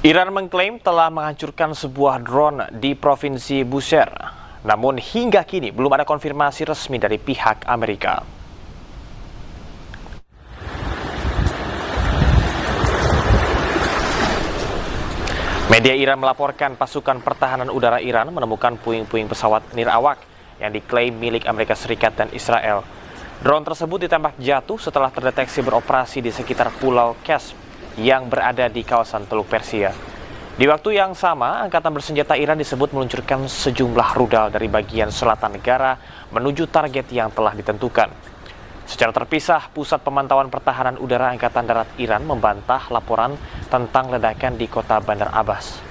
Iran mengklaim telah menghancurkan sebuah drone di Provinsi Bushehr. Namun hingga kini belum ada konfirmasi resmi dari pihak Amerika. Media Iran melaporkan pasukan pertahanan udara Iran menemukan puing-puing pesawat nirawak yang diklaim milik Amerika Serikat dan Israel. Drone tersebut ditembak jatuh setelah terdeteksi beroperasi di sekitar Pulau Kasm yang berada di kawasan Teluk Persia. Di waktu yang sama, angkatan bersenjata Iran disebut meluncurkan sejumlah rudal dari bagian selatan negara menuju target yang telah ditentukan. Secara terpisah, Pusat Pemantauan Pertahanan Udara Angkatan Darat Iran membantah laporan tentang ledakan di kota Bandar Abbas.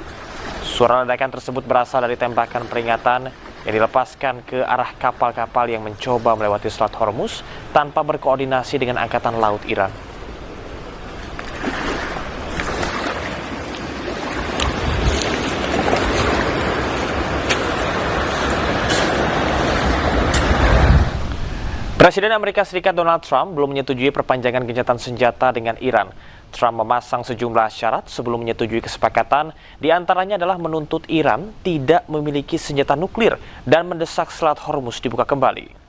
Suara ledakan tersebut berasal dari tembakan peringatan yang dilepaskan ke arah kapal-kapal yang mencoba melewati Selat Hormuz tanpa berkoordinasi dengan Angkatan Laut Iran. Presiden Amerika Serikat Donald Trump belum menyetujui perpanjangan gencatan senjata dengan Iran. Trump memasang sejumlah syarat sebelum menyetujui kesepakatan, di antaranya adalah menuntut Iran tidak memiliki senjata nuklir dan mendesak Selat Hormuz dibuka kembali.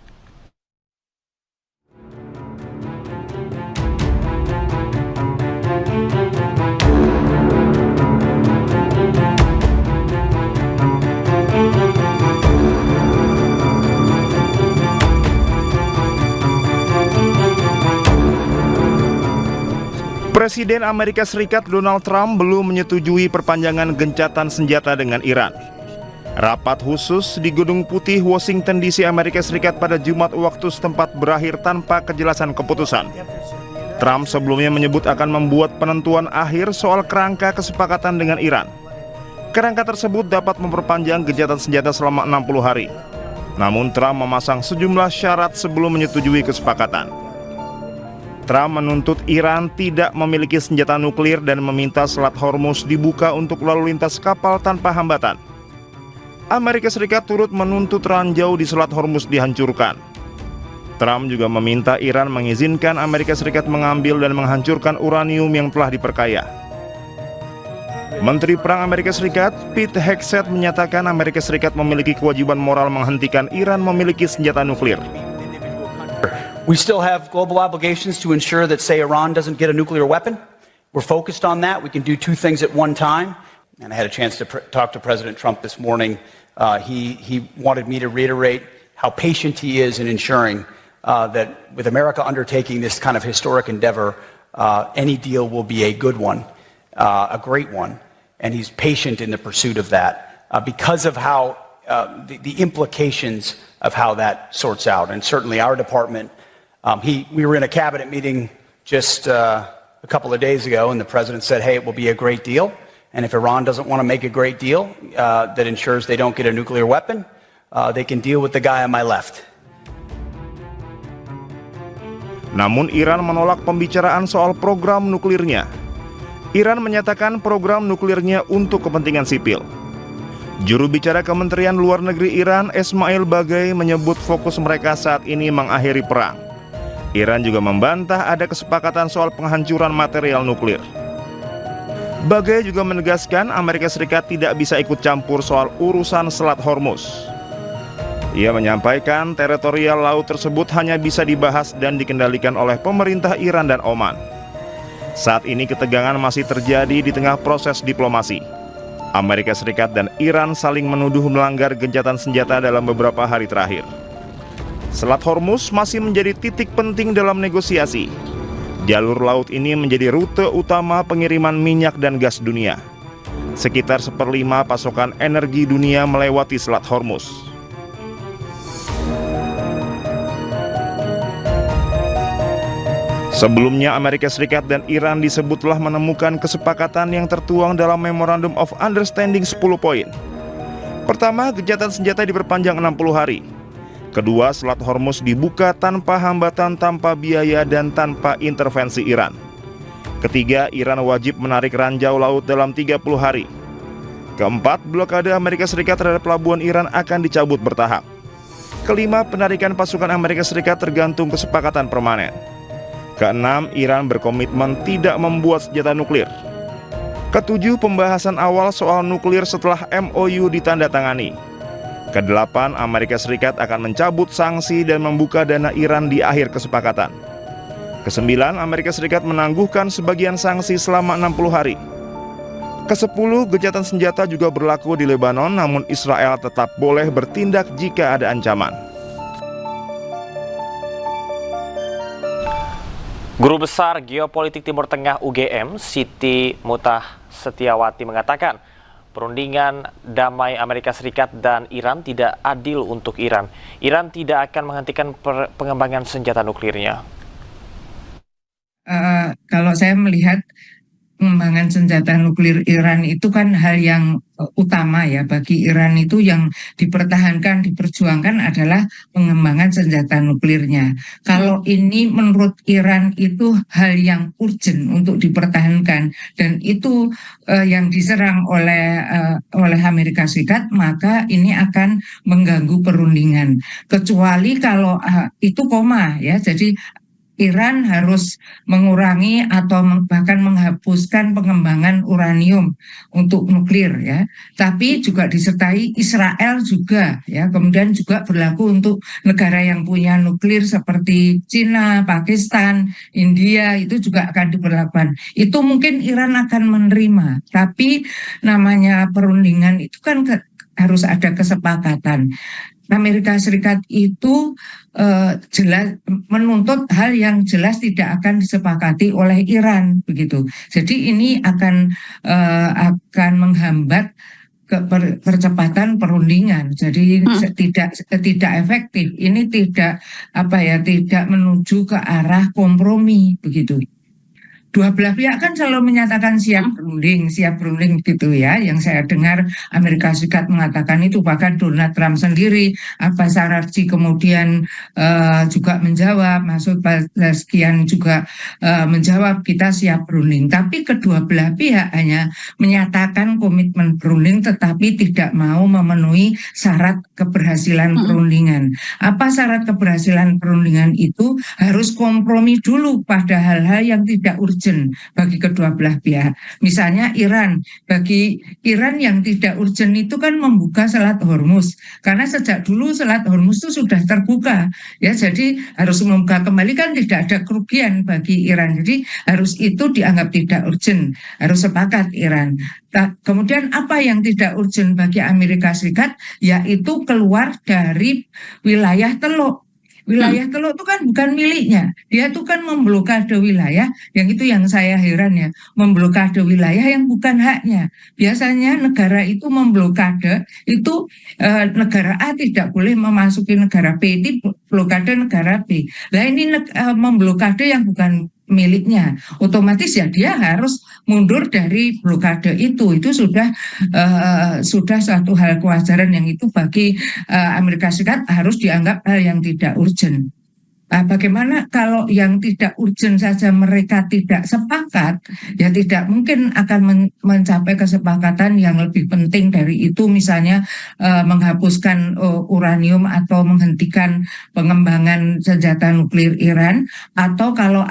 Presiden Amerika Serikat Donald Trump belum menyetujui perpanjangan gencatan senjata dengan Iran. Rapat khusus di Gedung Putih Washington DC Amerika Serikat pada Jumat waktu setempat berakhir tanpa kejelasan keputusan. Trump sebelumnya menyebut akan membuat penentuan akhir soal kerangka kesepakatan dengan Iran. Kerangka tersebut dapat memperpanjang gencatan senjata selama 60 hari. Namun Trump memasang sejumlah syarat sebelum menyetujui kesepakatan. Trump menuntut Iran tidak memiliki senjata nuklir dan meminta Selat Hormuz dibuka untuk lalu lintas kapal tanpa hambatan. Amerika Serikat turut menuntut ranjau di Selat Hormuz dihancurkan. Trump juga meminta Iran mengizinkan Amerika Serikat mengambil dan menghancurkan uranium yang telah diperkaya. Menteri Perang Amerika Serikat, Pete Hegseth, menyatakan Amerika Serikat memiliki kewajiban moral menghentikan Iran memiliki senjata nuklir. We still have global obligations to ensure that, say, Iran doesn't get a nuclear weapon. We're focused on that. We can do two things at one time. And I had a chance to talk to President Trump this morning. He wanted me to reiterate how patient he is in ensuring that with America undertaking this kind of historic endeavor, any deal will be a good one, a great one. And he's patient in the pursuit of that because of how the implications of how that sorts out. And certainly our department, we were in a cabinet meeting just a couple of days ago, and the president said, hey, it will be a great deal. And if Iran doesn't want to make a great deal that ensures they don't get a nuclear weapon, they can deal with the guy on my left. Namun Iran menolak pembicaraan soal program nuklirnya. Iran menyatakan program nuklirnya untuk kepentingan sipil. Juru bicara Kementerian Luar Negeri Iran, Esmail Baghaei, menyebut fokus mereka saat ini mengakhiri perang. Iran juga membantah ada kesepakatan soal penghancuran material nuklir. Baghaei juga menegaskan Amerika Serikat tidak bisa ikut campur soal urusan Selat Hormuz. Ia menyampaikan teritorial laut tersebut hanya bisa dibahas dan dikendalikan oleh pemerintah Iran dan Oman. Saat ini ketegangan masih terjadi di tengah proses diplomasi. Amerika Serikat dan Iran saling menuduh melanggar gencatan senjata dalam beberapa hari terakhir. Selat Hormuz masih menjadi titik penting dalam negosiasi. Jalur laut ini menjadi rute utama pengiriman minyak dan gas dunia. Sekitar 1/5 pasokan energi dunia melewati Selat Hormuz. Sebelumnya, Amerika Serikat dan Iran disebut telah menemukan kesepakatan yang tertuang dalam Memorandum of Understanding 10 poin. Pertama, gencatan senjata diperpanjang 60 hari. Kedua, Selat Hormuz dibuka tanpa hambatan, tanpa biaya, dan tanpa intervensi Iran. Ketiga, Iran wajib menarik ranjau laut dalam 30 hari. Keempat, blokade Amerika Serikat terhadap pelabuhan Iran akan dicabut bertahap. Kelima, penarikan pasukan Amerika Serikat tergantung kesepakatan permanen. Keenam, Iran berkomitmen tidak membuat senjata nuklir. Ketujuh, pembahasan awal soal nuklir setelah MOU ditandatangani. Kedelapan, Amerika Serikat akan mencabut sanksi dan membuka dana Iran di akhir kesepakatan. Kesembilan, Amerika Serikat menangguhkan sebagian sanksi selama 60 hari. Kesepuluh, gencatan senjata juga berlaku di Lebanon, namun Israel tetap boleh bertindak jika ada ancaman. Guru Besar Geopolitik Timur Tengah UGM, Siti Mutah Setiawati mengatakan, perundingan damai Amerika Serikat dan Iran tidak adil untuk Iran. Iran tidak akan menghentikan pengembangan senjata nuklirnya. Kalau saya melihat pengembangan senjata nuklir Iran itu kan hal yang utama ya bagi Iran, itu yang dipertahankan, diperjuangkan adalah pengembangan senjata nuklirnya. Kalau ini menurut Iran itu hal yang urgent untuk dipertahankan dan itu yang diserang oleh Amerika Serikat, maka ini akan mengganggu perundingan. Kecuali kalau itu koma ya, jadi Iran harus mengurangi atau bahkan menghapuskan pengembangan uranium untuk nuklir ya. Tapi juga disertai Israel juga ya. Kemudian juga berlaku untuk negara yang punya nuklir seperti Cina, Pakistan, India, itu juga akan diberlakukan. Itu mungkin Iran akan menerima. Tapi namanya perundingan itu kan harus ada kesepakatan. Amerika Serikat itu jelas menuntut hal yang jelas tidak akan disepakati oleh Iran begitu. Jadi ini akan menghambat percepatan perundingan. Jadi tidak efektif. Ini tidak menuju ke arah kompromi begitu. Dua belah pihak kan selalu menyatakan siap berunding gitu ya. Yang saya dengar Amerika Serikat mengatakan itu, bahkan Donald Trump sendiri, Abbas Araghchi kemudian juga menjawab, Masoud Pezeshkian juga menjawab kita siap berunding. Tapi kedua belah pihak hanya menyatakan komitmen berunding tetapi tidak mau memenuhi syarat keberhasilan perundingan. Apa syarat keberhasilan perundingan itu? Harus kompromi dulu pada hal-hal yang tidak urgent bagi kedua belah pihak. Misalnya Iran, bagi Iran yang tidak urgent itu kan membuka Selat Hormuz, karena sejak dulu Selat Hormuz itu sudah terbuka ya, jadi harus membuka kembali kan tidak ada kerugian bagi Iran. Jadi harus itu dianggap tidak urgent, harus sepakat Iran. Kemudian apa yang tidak urgent bagi Amerika Serikat, yaitu keluar dari wilayah Teluk. Wilayah Teluk itu kan bukan miliknya. Dia itu kan memblokade wilayah, yang itu yang saya heran ya, memblokade wilayah yang bukan haknya. Biasanya negara itu memblokade, itu negara A tidak boleh memasuki negara B, ini blokade negara B. Nah ini memblokade yang bukan miliknya, otomatis ya dia harus mundur dari blokade itu sudah suatu hal kewajaran yang itu bagi Amerika Serikat harus dianggap hal yang tidak urgent. Bagaimana kalau yang tidak urgent saja mereka tidak sepakat, ya tidak mungkin akan mencapai kesepakatan yang lebih penting dari itu, misalnya menghapuskan uranium atau menghentikan pengembangan senjata nuklir Iran, atau kalau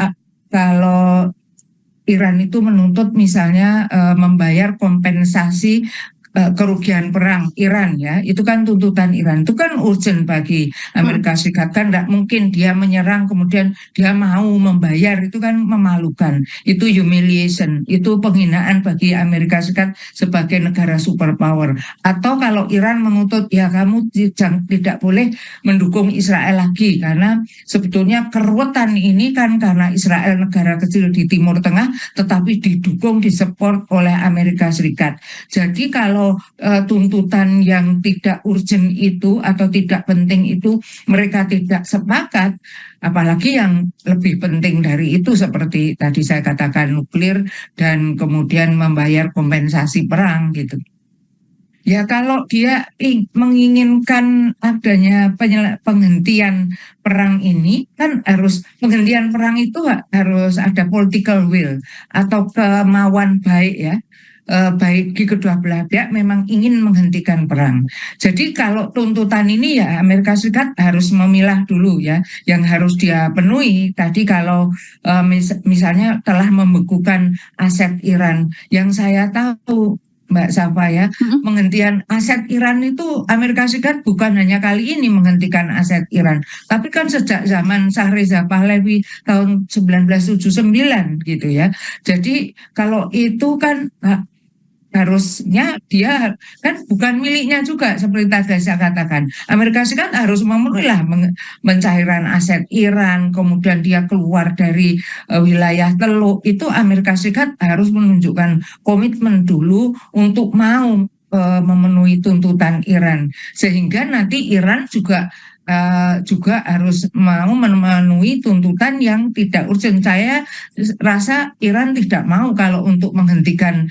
Iran itu menuntut misalnya membayar kompensasi kerugian perang Iran ya, itu kan tuntutan Iran, itu kan urgent bagi Amerika Serikat, kan tidak mungkin dia menyerang kemudian dia mau membayar, itu kan memalukan, itu humiliation, itu penghinaan bagi Amerika Serikat sebagai negara superpower. Atau kalau Iran menuntut ya kamu tidak boleh mendukung Israel lagi, karena sebetulnya keruwetan ini kan karena Israel negara kecil di Timur Tengah tetapi didukung, disupport oleh Amerika Serikat. Jadi kalau tuntutan yang tidak urgent itu atau tidak penting itu mereka tidak sepakat, apalagi yang lebih penting dari itu seperti tadi saya katakan nuklir dan kemudian membayar kompensasi perang gitu. Ya kalau dia menginginkan adanya penghentian perang ini, kan harus penghentian perang itu harus ada political will atau kemauan baik ya. bagi kedua belah pihak memang ingin menghentikan perang. Jadi kalau tuntutan ini ya Amerika Serikat harus memilah dulu ya, yang harus dia penuhi tadi kalau misalnya telah membekukan aset Iran. Yang saya tahu Mbak Safa ya, penghentian aset Iran itu Amerika Serikat bukan hanya kali ini menghentikan aset Iran, tapi kan sejak zaman Shah Reza Pahlavi tahun 1979 gitu ya. Jadi kalau itu kan harusnya dia kan bukan miliknya juga seperti tadi saya katakan. Amerika Serikat harus memenuhi pencairan aset Iran, kemudian dia keluar dari wilayah Teluk. Itu Amerika Serikat harus menunjukkan komitmen dulu untuk mau memenuhi tuntutan Iran, sehingga nanti Iran juga harus mau memenuhi tuntutan yang tidak urgent. Saya rasa Iran tidak mau kalau untuk menghentikan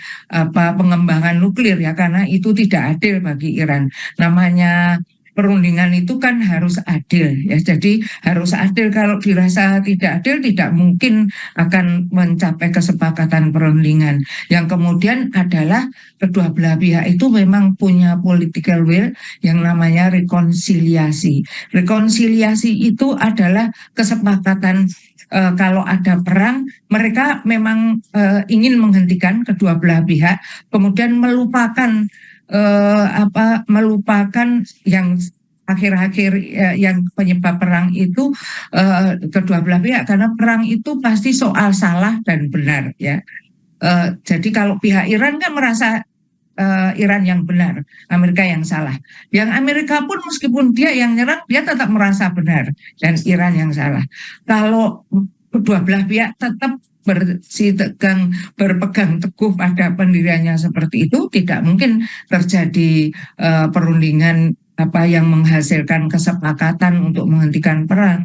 pengembangan nuklir ya, karena itu tidak adil bagi Iran. Namanya perundingan itu kan harus adil ya, jadi harus adil. Kalau dirasa tidak adil, tidak mungkin akan mencapai kesepakatan perundingan. Yang kemudian adalah kedua belah pihak itu memang punya political will yang namanya rekonsiliasi. Rekonsiliasi itu adalah kesepakatan kalau ada perang, mereka memang ingin menghentikan kedua belah pihak, kemudian melupakan yang akhir-akhir yang penyebab perang itu kedua belah pihak, karena perang itu pasti soal salah dan benar ya. Jadi kalau pihak Iran kan merasa Iran yang benar, Amerika yang salah. Yang Amerika pun meskipun dia yang nyerang, dia tetap merasa benar dan Iran yang salah. Kalau kedua belah pihak tetap berpegang teguh pada pendiriannya seperti itu, tidak mungkin terjadi perundingan yang menghasilkan kesepakatan untuk menghentikan perang.